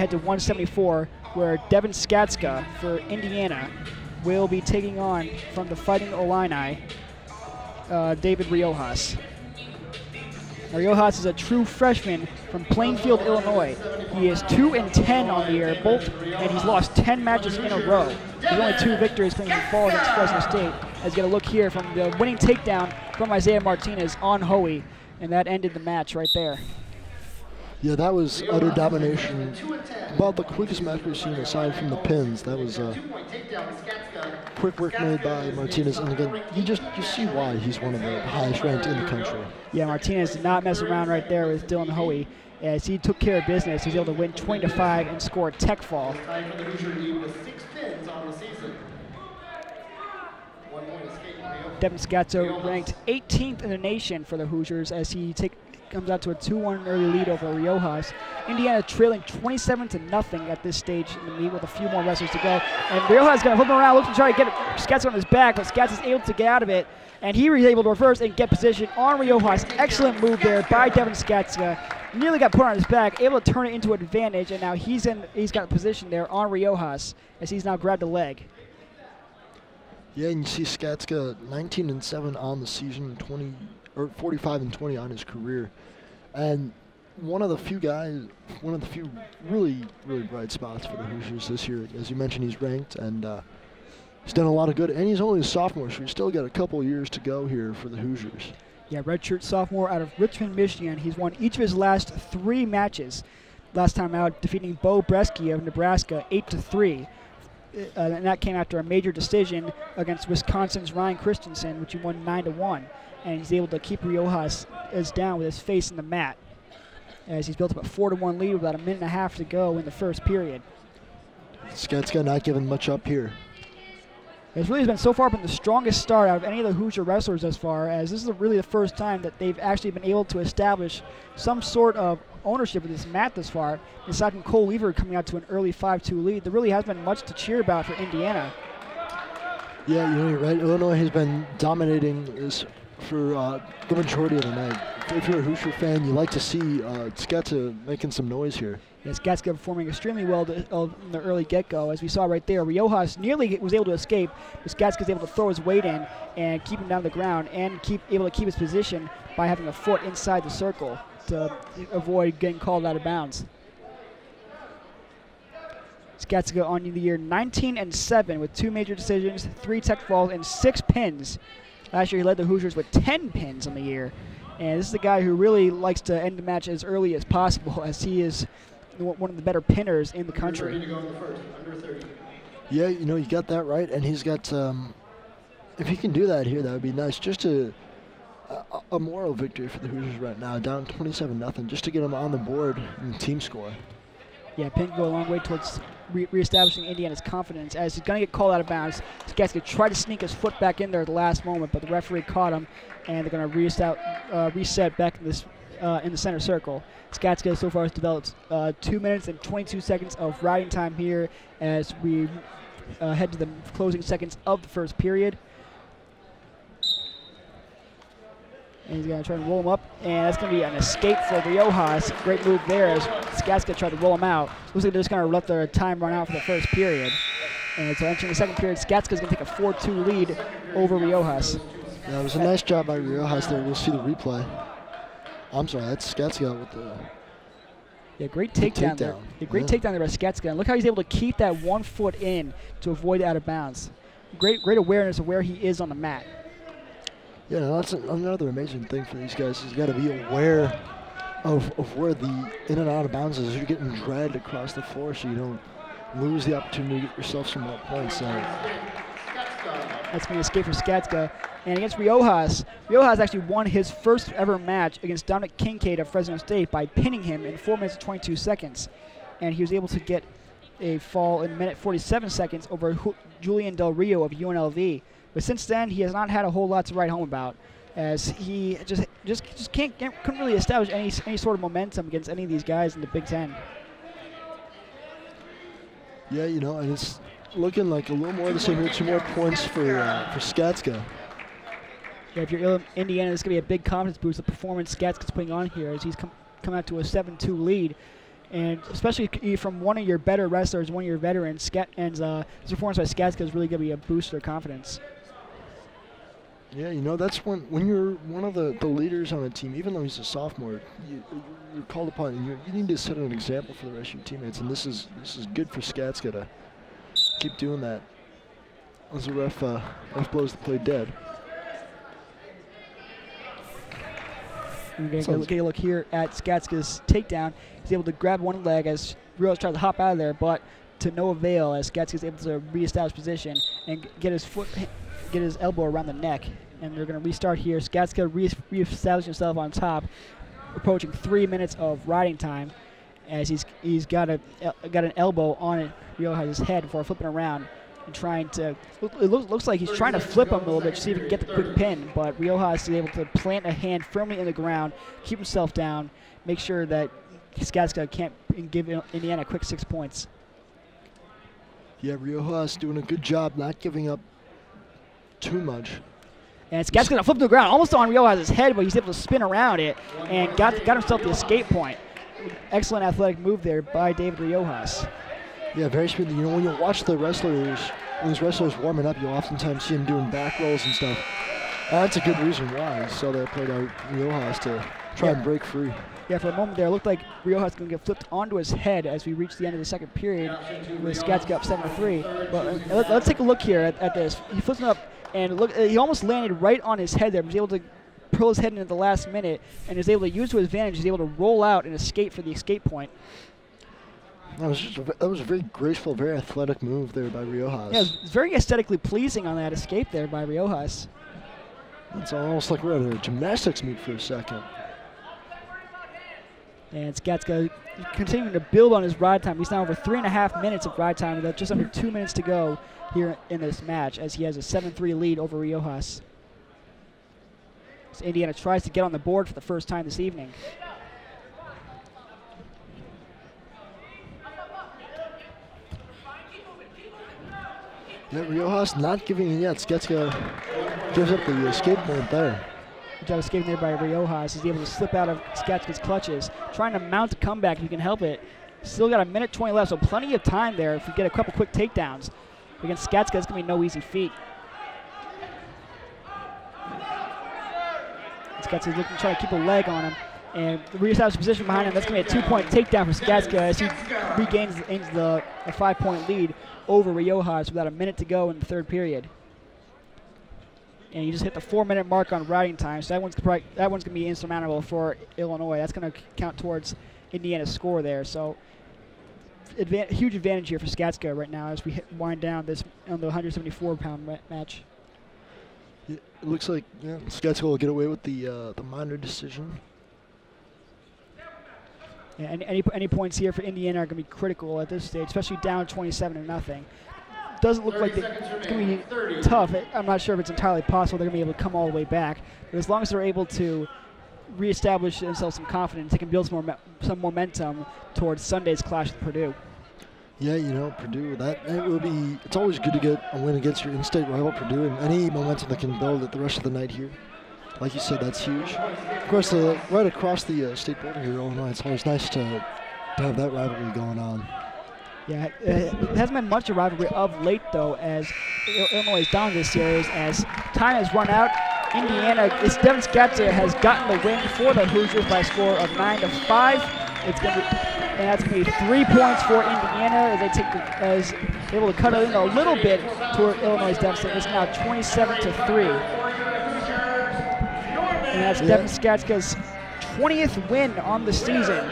head to 174, where Devin Skatzka for Indiana will be taking on, from the Fighting Illini, David Riojas. Riojas is a true freshman from Plainfield, Illinois. He is 2-10 on the year, and he's lost 10 matches in a row. There's only 2 victories coming from fall against Fresno State. As you get a look here from the winning takedown from Isaiah Martinez on Hoey, and that ended the match right there. Yeah, that was utter domination. About the quickest match we've seen aside from the pins. That was quick work made by Martinez, and again, you see why he's one of the highest ranked in the country. Yeah, Martinez did not mess around right there with Dylan Hoey. As he took care of business, he was able to win 20-5 and score a tech fall. Devin Skatzka ranked 18th in the nation for the Hoosiers as he comes out to a 2-1 early lead over Riojas. Indiana trailing 27-0 at this stage in the meet with a few more wrestlers to go. And Riojas is going to flip him around, looking to try to get Skatzka on his back, but Skatzka is able to get out of it. And he was able to reverse and get position on Riojas. Excellent move there by Devin Skatzka. Nearly got put on his back, able to turn it into an advantage, and now he's got position there on Riojas as he's now grabbed a leg. Yeah, and you see Skatzka 19-7 on the season, 45-20 on his career, and one of the few really bright spots for the Hoosiers this year. As you mentioned, he's ranked, and he's done a lot of good, and he's only a sophomore, so he's still got a couple years to go here for the Hoosiers. Yeah, redshirt sophomore out of Richmond, Michigan. He's won each of his last 3 matches. Last time out, defeating Bo Bresky of Nebraska 8-3. And that came after a major decision against Wisconsin's Ryan Christensen, which he won 9-1. And he's able to keep Riojas down with his face in the mat, as he's built up a 4-1 lead with about a minute and a half to go in the first period. Skatzka not giving much up here. It's really been so far been the strongest start out of any of the Hoosier wrestlers thus far, as this is really the first time that they've actually been able to establish some sort of ownership of this mat thus far. Aside from Cole Weaver coming out to an early 5-2 lead, there really hasn't been much to cheer about for Indiana. Yeah, you're right. Illinois has been dominating this for the majority of the night. If you're a Hoosier fan, you like to see Skatzka making some noise here. Yes, Skatzka performing extremely well in the early get-go. As we saw right there, Riojas nearly was able to escape, but Skatzka was able to throw his weight in and keep him down the ground and able to keep his position by having a foot inside the circle to avoid getting called out of bounds. Skatzka on the year 19-7 with 2 major decisions, 3 tech falls, and 6 pins. Last year he led the Hoosiers with 10 pins on the year. And this is a guy who really likes to end the match as early as possible, as he is one of the better pinners in the country. Yeah, you know, you got that right, and he's got, if he can do that here, that would be nice. Just a moral victory for the Hoosiers right now, down 27-0, just to get him on the board in the team score. Yeah, pin can go a long way towards reestablishing Indiana's confidence, as he's going to get called out of bounds. Skatzka tried to sneak his foot back in there at the last moment, but the referee caught him, and they're going to reset back in this in the center circle. Skatzka so far has developed 2 minutes and 22 seconds of riding time here as we head to the closing seconds of the first period. And he's going to try to roll him up, and that's going to be an escape for Riojas. Great move there as Skatzka tried to roll him out. Looks like they're just going to let their time run out for the first period. And so entering the second period, Skatzka is going to take a 4-2 lead over Riojas. Yeah, it was a nice job by Riojas there. We'll see the replay. I'm sorry, that's Skatzka with the great takedown there. Great takedown there by Skatzka. And look how he's able to keep that 1 foot in to avoid out of bounds. Great awareness of where he is on the mat. Yeah, that's another amazing thing for these guys. He's got to be aware of where the in and out of bounds is. You're getting dragged across the floor so you don't lose the opportunity to get yourself some more points. That's been an escape for Skatzka. And against Riojas, Riojas actually won his first ever match against Dominic Kincaid of Fresno State by pinning him in 4 minutes and 22 seconds. And he was able to get a fall in 1:47 over Julian Del Rio of UNLV. But since then, he has not had a whole lot to write home about, as he just couldn't really establish any sort of momentum against any of these guys in the Big Ten. Yeah, you know, and it's looking like a little more of the same here. 2 more points for Skatzka. Yeah, if you're Indiana, this is going to be a big confidence boost. The performance Skatzka's putting on here, as he's come out to a 7-2 lead. And especially from one of your better wrestlers, one of your veterans, this performance by Skatzka is really going to be a boost to their confidence. Yeah, you know, that's when you're one of the leaders on a team, even though he's a sophomore, you're called upon, and you need to set an example for the rest of your teammates, and this is good for Skatzka to keep doing that as the ref blows the play dead. We're going to get a look here at Skatzka's takedown. He's able to grab one leg as Riojas tries to hop out of there, but to no avail as Skatzka's able to reestablish position and get his elbow around the neck. And they're going to restart here. Skatzka reestablishing himself on top, approaching 3 minutes of riding time as he's got an elbow on Riojas' head before flipping around and trying to. It looks like he's trying to flip him a little bit to see if he can get the quick pin, but Riojas is able to plant a hand firmly in the ground, keep himself down, make sure that Skatzka can't give Indiana a quick 6 points. Yeah, Riojas doing a good job not giving up too much. And Skatzka's going to flip to the ground, almost on Riojas' head, but he's able to spin around it and got himself the escape point. Excellent athletic move there by David Riojas. Yeah, very speedy. You know, when you watch the wrestlers, when these wrestlers warming up, you'll oftentimes see them doing back rolls and stuff. That's a good reason why. So they played out Riojas to try and break free. Yeah, for a moment there, it looked like Riojas was going to get flipped onto his head as we reached the end of the second period with Skatzka up 7-3. But let's take a look here at this. He flips him up, and look, he almost landed right on his head there. He was able to pull his head in at the last minute, and is able to use to his advantage. He's able to roll out and escape for the escape point. That was a very graceful, very athletic move there by Riojas. Yeah, it was very aesthetically pleasing on that escape there by Riojas. It's almost like we're at a gymnastics meet for a second. And Skatzka continuing to build on his ride time. He's now over 3.5 minutes of ride time with just under 2 minutes to go here in this match as he has a 7-3 lead over Riojas. So Indiana tries to get on the board for the first time this evening. Yeah, Riojas not giving it yet. Skatzka gives up the escape point there. Good job escaping there by Riojas. He's able to slip out of Skatzka's clutches, trying to mount a comeback if you can help it. Still got 1:20 left, so plenty of time there if you get a couple quick takedowns. Against Skatzka, it's going to be no easy feat. Skatzka's looking to try to keep a leg on him and reestablish position behind him. That's going to be a 2-point takedown for Skatzka as he regains a 5-point lead over Riojas with about a minute to go in the third period. And you just hit the 4-minute mark on riding time, so that one's going to be insurmountable for Illinois. That's going to count towards Indiana's score there. So huge advantage here for Skatzka right now as we wind down this on the 174-pound match. Yeah, it looks like Skatzka will get away with the minor decision. Yeah, and any points here for Indiana are going to be critical at this stage, especially down 27-0. Doesn't look like it's going to be tough. I'm not sure if it's entirely possible they're going to be able to come all the way back. But as long as they're able to reestablish themselves some confidence, they can build some momentum towards Sunday's clash with Purdue. Yeah, you know, Purdue, it's always good to get a win against your in-state rival Purdue, and any momentum that can build at the rest of the night here. Like you said, that's huge. Of course, right across the state border here, Illinois, it's always nice to have that rivalry going on. Yeah, it hasn't been much of a rivalry of late, though, as Illinois is down this series. As time has run out, Devin Skatzka has gotten the win for the Hoosiers by a score of 9-5. And that's going to be 3 points for Indiana as they're able to cut it in a little bit toward Illinois' deficit. It's now 27-3. And that's Devin Skatzka's 20th win on the season.